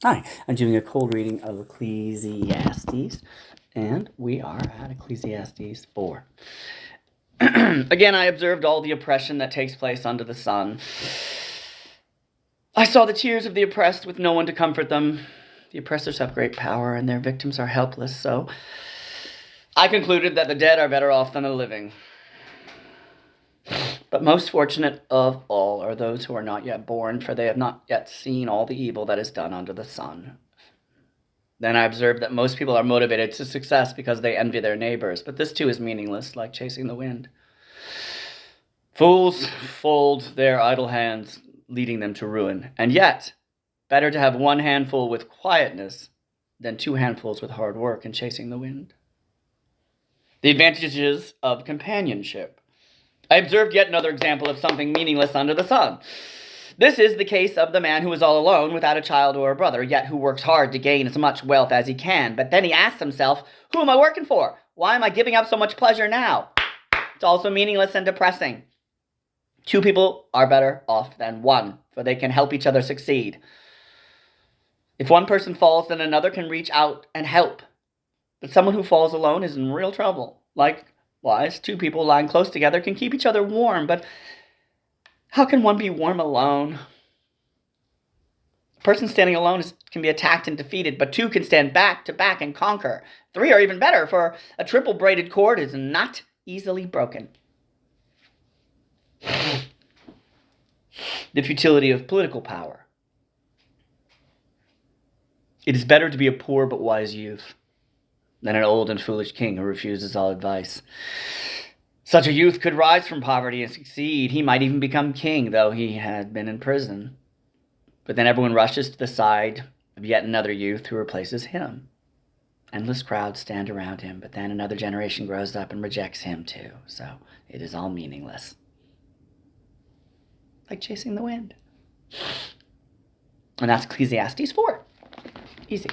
Hi, I'm doing a cold reading of Ecclesiastes, and we are at Ecclesiastes 4. Again, I observed all the oppression that takes place under the sun. I saw the tears of the oppressed with no one to comfort them. The oppressors have great power, and their victims are helpless, so I concluded that the dead are better off than the living. But most fortunate of all are those who are not yet born, for they have not yet seen all the evil that is done under the sun. Then I observed that most people are motivated to success because they envy their neighbors, but this too is meaningless, like chasing the wind. Fools fold their idle hands, leading them to ruin. And yet, better to have one handful with quietness than two handfuls with hard work and chasing the wind. The advantages of companionship. I observed yet another example of something meaningless under the sun. This is the case of the man who is all alone without a child or a brother, yet who works hard to gain as much wealth as he can. But then he asks himself, who am I working for? Why am I giving up so much pleasure now? It's also meaningless and depressing. Two people are better off than one, for they can help each other succeed. If one person falls, then another can reach out and help. But someone who falls alone is in real trouble. Likewise, two people lying close together can keep each other warm, but how can one be warm alone? A person standing alone can be attacked and defeated, but two can stand back to back and conquer. Three are even better, for a triple braided cord is not easily broken. The futility of political power. It is better to be a poor but wise youth than an old and foolish king who refuses all advice. Such a youth could rise from poverty and succeed. He might even become king, though he had been in prison. But then everyone rushes to the side of yet another youth who replaces him. Endless crowds stand around him, but then another generation grows up and rejects him too. So it is all meaningless. Like chasing the wind. And that's Ecclesiastes 4. Easy.